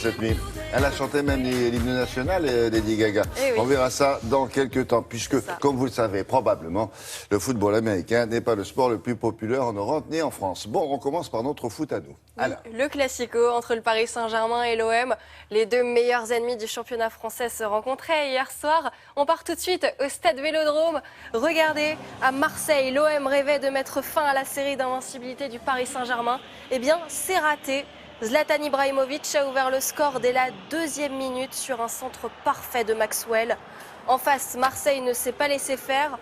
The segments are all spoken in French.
cette nuit. Elle a chanté même l'hymne national, Lady Gaga. Eh oui. On verra ça dans quelques temps, puisque, comme vous le savez probablement, le football américain n'est pas le sport le plus populaire en Europe ni en France. Bon, on commence par notre foot à nous. Oui, le classico entre le Paris Saint-Germain et l'OM. Les deux meilleurs ennemis du championnat français se rencontraient hier soir. On part tout de suite au stade Vélodrome. Regardez, à Marseille, l'OM rêvait de mettre fin à la série d'invincibilité du Paris Saint-Germain. Eh bien, c'est raté. Zlatan Ibrahimovic a ouvert le score dès la 2e minute sur un centre parfait de Maxwell. En face, Marseille ne s'est pas laissé faire.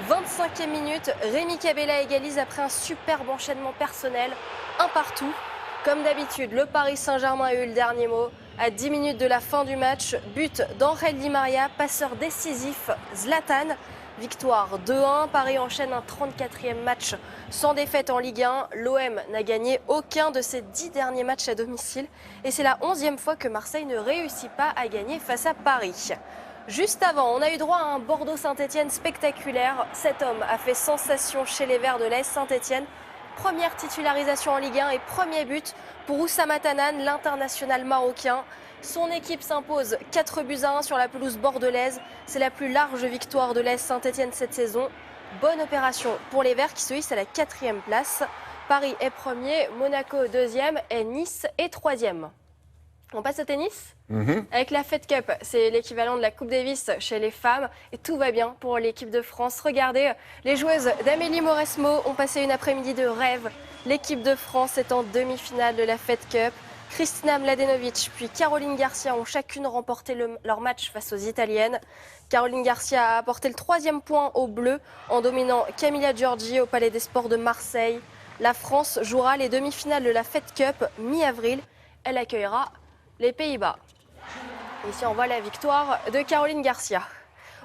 25e minute, Rémi Cabella égalise après un superbe enchaînement personnel. Un partout. Comme d'habitude, le Paris Saint-Germain a eu le dernier mot. À 10 minutes de la fin du match, but d'Angel Di Maria, passeur décisif Zlatan. Victoire 2-1, Paris enchaîne un 34e match sans défaite en Ligue 1. L'OM n'a gagné aucun de ses 10 derniers matchs à domicile. Et c'est la 11e fois que Marseille ne réussit pas à gagner face à Paris. Juste avant, on a eu droit à un Bordeaux-Saint-Etienne spectaculaire. Cet homme a fait sensation chez les Verts de l'AS Saint-Etienne. Première titularisation en Ligue 1 et premier but pour Oussama Tanan, l'international marocain. Son équipe s'impose 4-1 sur la pelouse bordelaise. C'est la plus large victoire de l'AS Saint-Etienne cette saison. Bonne opération pour les Verts qui se hissent à la 4e place. Paris est premier, Monaco 2e et Nice est 3e. On passe au tennis avec la Fed Cup. C'est l'équivalent de la Coupe Davis chez les femmes. Et tout va bien pour l'équipe de France. Regardez, les joueuses d'Amélie Mauresmo ont passé une après-midi de rêve. L'équipe de France est en demi-finale de la Fed Cup. Kristina Mladenovic puis Caroline Garcia ont chacune remporté leur match face aux Italiennes. Caroline Garcia a apporté le 3e point aux Bleus en dominant Camilla Giorgi au Palais des Sports de Marseille. La France jouera les demi-finales de la Fed Cup mi-avril. Elle accueillera les Pays-Bas. Ici, on voit la victoire de Caroline Garcia.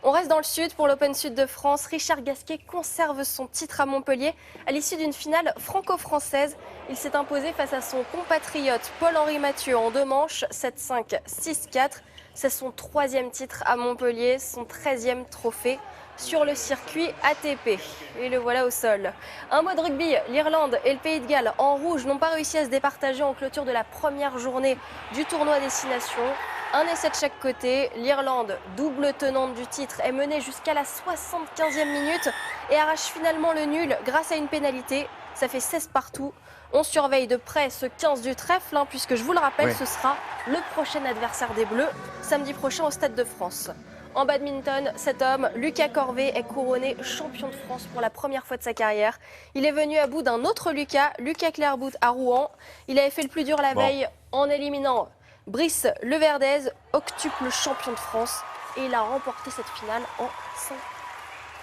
On reste dans le sud pour l'Open Sud de France. Richard Gasquet conserve son titre à Montpellier à l'issue d'une finale franco-française. Il s'est imposé face à son compatriote Paul-Henri Mathieu en 2 manches, 7-5, 6-4. C'est son 3e titre à Montpellier, son 13e trophée sur le circuit ATP. Et le voilà au sol. Un mot de rugby, l'Irlande et le Pays de Galles en rouge n'ont pas réussi à se départager en clôture de la première journée du tournoi Destination. Un essai de chaque côté. L'Irlande, double tenante du titre, est menée jusqu'à la 75e minute et arrache finalement le nul grâce à une pénalité. Ça fait 16 partout. On surveille de près ce 15 du trèfle, puisque je vous le rappelle, ce sera le prochain adversaire des Bleus, samedi prochain au Stade de France. En badminton, cet homme, Lucas Corvée, est couronné champion de France pour la première fois de sa carrière. Il est venu à bout d'un autre Lucas Clairbout à Rouen. Il avait fait le plus dur la veille en éliminant Brice Leverdez, octuple champion de France. Et il a remporté cette finale en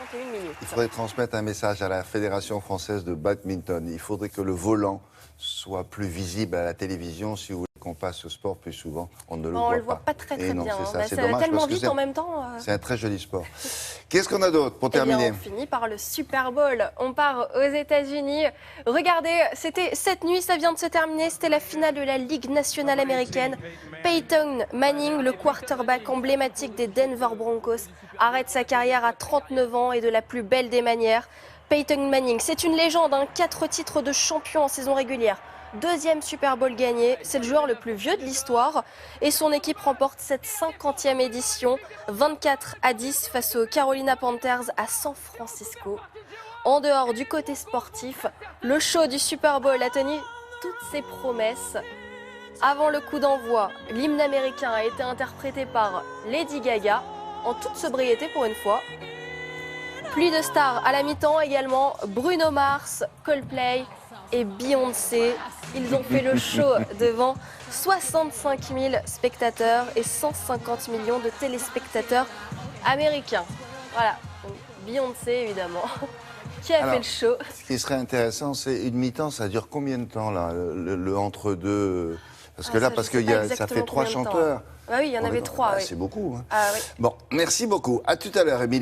51 minutes. Il faudrait transmettre un message à la Fédération française de badminton. Il faudrait que le volant soit plus visible à la télévision si vous voulez qu'on passe au sport plus souvent. On ne le voit pas. On ne le voit pas très bien. Ça va dommage, tellement vite en même temps. C'est un très joli sport. Qu'est-ce qu'on a d'autre pour terminer? On finit par le Super Bowl. On part aux États-Unis. Regardez, c'était cette nuit, ça vient de se terminer. C'était la finale de la Ligue nationale américaine. Peyton Manning, le quarterback emblématique des Denver Broncos, arrête sa carrière à 39 ans et de la plus belle des manières. Peyton Manning, c'est une légende, 4 titres de champion en saison régulière. 2e Super Bowl gagné, c'est le joueur le plus vieux de l'histoire et son équipe remporte cette 50e édition, 24-10 face aux Carolina Panthers à San Francisco. En dehors du côté sportif, le show du Super Bowl a tenu toutes ses promesses. Avant le coup d'envoi, l'hymne américain a été interprété par Lady Gaga, en toute sobriété pour une fois. Pluie de stars à la mi-temps également, Bruno Mars, Coldplay et Beyoncé. Ils ont fait le show devant 65 000 spectateurs et 150 millions de téléspectateurs américains. Voilà, donc Beyoncé évidemment, qui a fait le show. Ce qui serait intéressant, c'est une mi-temps, ça dure combien de temps là, le entre-deux? Parce que ça fait 3 chanteurs. Ah oui, il y en avait 3. C'est beaucoup. Ah, oui. Bon, merci beaucoup. À tout à l'heure, Émilie.